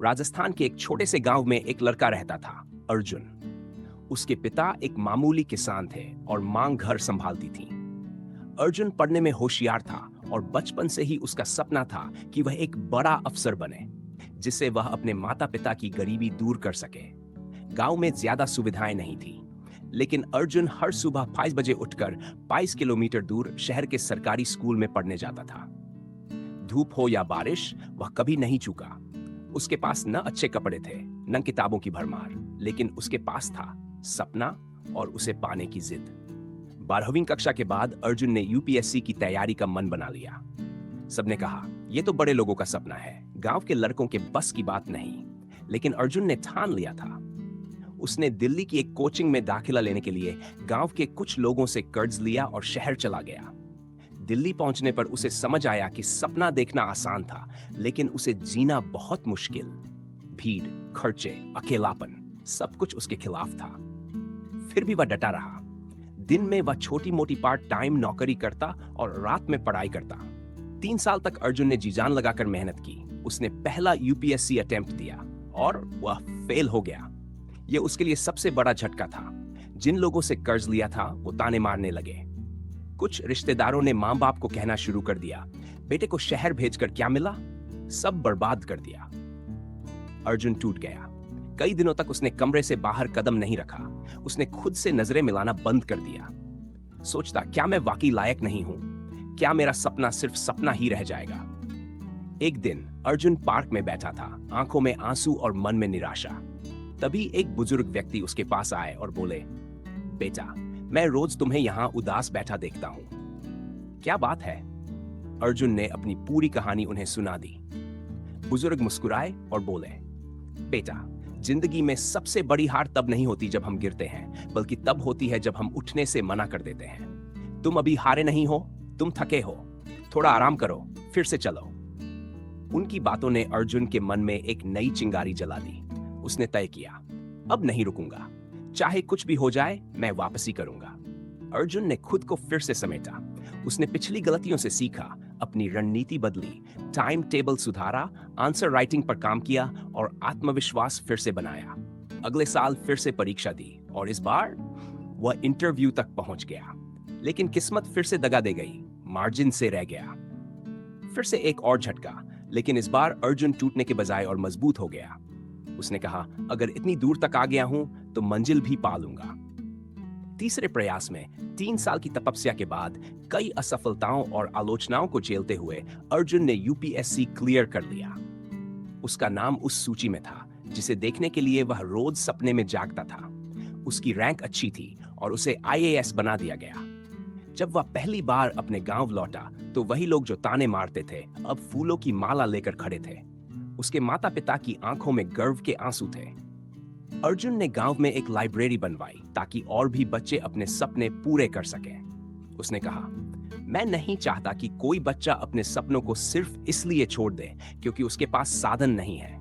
राजस्थान के एक छोटे से गांव में एक लड़का रहता था, अर्जुन। उसके पिता एक मामूली किसान थे और मां घर संभालती थी। अर्जुन पढ़ने में होशियार था और बचपन से ही उसका सपना था कि वह एक बड़ा अफसर बने, जिससे वह अपने माता पिता की गरीबी दूर कर सके। गांव में ज्यादा सुविधाएं नहीं थी, लेकिन अर्जुन हर सुबह 5 बजे उठकर 22 किलोमीटर दूर शहर के सरकारी स्कूल में पढ़ने जाता था। धूप हो या बारिश, वह कभी नहीं चूका। उसके पास न अच्छे कपड़े थे, न किताबों की भरमार, लेकिन उसके पास था सपना और उसे पाने की जिद। 12वीं कक्षा के बाद अर्जुन ने यूपीएससी की तैयारी का मन बना लिया। सबने कहा, यह तो बड़े लोगों का सपना है, गांव के लड़कों के बस की बात नहीं। लेकिन अर्जुन ने ठान लिया था। उसने दिल्ली की एक कोचिंग में दाखिला लेने के लिए गांव के कुछ लोगों से कर्ज लिया और शहर चला गया। दिल्ली पहुंचने पर उसे समझ आया कि सपना देखना आसान था, लेकिन उसे जीना बहुत मुश्किल। भीड़, खर्चे, अकेलापन, सब कुछ उसके खिलाफ था। फिर भी वह डटा रहा। दिन में वह छोटी मोटी पार्ट टाइम नौकरी करता और रात में पढ़ाई करता। 3 साल तक अर्जुन ने जी जान लगाकर मेहनत की। उसने पहला यूपीएससी अटेम्प्ट दिया और वह फेल हो गया। यह उसके लिए सबसे बड़ा झटका था। जिन लोगों से कर्ज लिया था वो ताने मारने लगे। कुछ रिश्तेदारों ने मां बाप को कहना शुरू कर दिया, बेटे को शहर भेजकर क्या मिला, सब बर्बाद कर दिया। अर्जुन टूट गया। कई दिनों तक उसने कमरे से बाहर कदम नहीं रखा। उसने खुद से नजरें मिलाना बंद कर दिया। सोचता, क्या मैं वाकई लायक नहीं हूं? क्या मेरा सपना सिर्फ सपना ही रह जाएगा? एक दिन अर्जुन पार्क में बैठा था, आंखों में आंसू और मन में निराशा। तभी एक बुजुर्ग व्यक्ति उसके पास आए और बोले, बेटा, मैं रोज तुम्हें यहां उदास बैठा देखता हूं, क्या बात है? अर्जुन ने अपनी पूरी कहानी उन्हें सुना दी। बुजुर्ग मुस्कुराए और बोले, बेटा, जिंदगी में सबसे बड़ी हार तब नहीं होती जब हम गिरते हैं, बल्कि तब होती है जब हम उठने से मना कर देते हैं। तुम अभी हारे नहीं हो, तुम थके हो, थोड़ा आराम करो, फिर से चलो। उनकी बातों ने अर्जुन के मन में एक नई चिंगारी जला दी। उसने तय किया, अब नहीं रुकूंगा, चाहे कुछ भी हो जाए, मैं वापसी करूंगा। अर्जुन ने खुद को फिर से समेटा। उसने पिछली गलतियों से सीखा, अपनी रणनीति बदली, टाइम टेबल सुधारा, आंसर राइटिंग पर काम किया और आत्मविश्वास फिर से बनाया। अगले साल फिर से परीक्षा दी और इस बार वह इंटरव्यू तक पहुंच गया। लेकिन किस्मत फिर से दगा दे गई, मार्जिन से रह गया। फिर से एक और झटका, लेकिन इस बार अर्जुन टूटने के बजाय और मजबूत हो गया। उसने कहा, अगर इतनी दूर तक आ गया हूं तो मंजिल भी पा लूंगा। तीसरे प्रयास में 3 साल की तपस्या के बाद कई असफलताओं और आलोचनाओं को झेलते हुए अर्जुन ने यूपीएससी क्लियर कर लिया। उसका नाम उस सूची में था जिसे देखने के लिए वह रोज सपने में जागता था। उसकी रैंक अच्छी थी और उसे आईएएस बना दिया गया। जब वह पहली बार अपने गांव लौटा तो वही लोग जो ताने मारते थे अब फूलों की माला लेकर खड़े थे। उसके माता पिता की आंखों में गर्व के आंसू थे। अर्जुन ने गांव में एक लाइब्रेरी बनवाई ताकि और भी बच्चे अपने सपने पूरे कर सकें। उसने कहा, मैं नहीं चाहता कि कोई बच्चा अपने सपनों को सिर्फ इसलिए छोड़ दे क्योंकि उसके पास साधन नहीं है।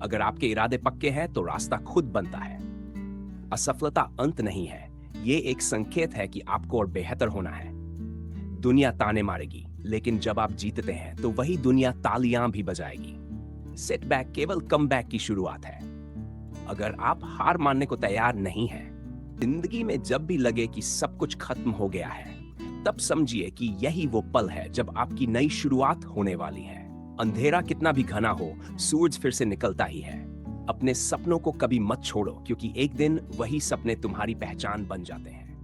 अगर आपके इरादे पक्के हैं तो रास्ता खुद बनता है। असफलता अंत नहीं है, ये एक संकेत है कि आपको और बेहतर होना है। दुनिया ताने मारेगी, लेकिन जब आप जीतते हैं तो वही दुनिया तालियां भी बजाएगी। सेटबैक केवल कमबैक की शुरुआत है। अगर आप हार मानने को तैयार नहीं हैं, जिंदगी में जब भी लगे कि सब कुछ खत्म हो गया है, तब समझिए कि यही वो पल है जब आपकी नई शुरुआत होने वाली है। अंधेरा कितना भी घना हो, सूरज फिर से निकलता ही है। अपने सपनों को कभी मत छोड़ो, क्योंकि एक दिन वही सपने तुम्हारी पहचान बन जाते हैं।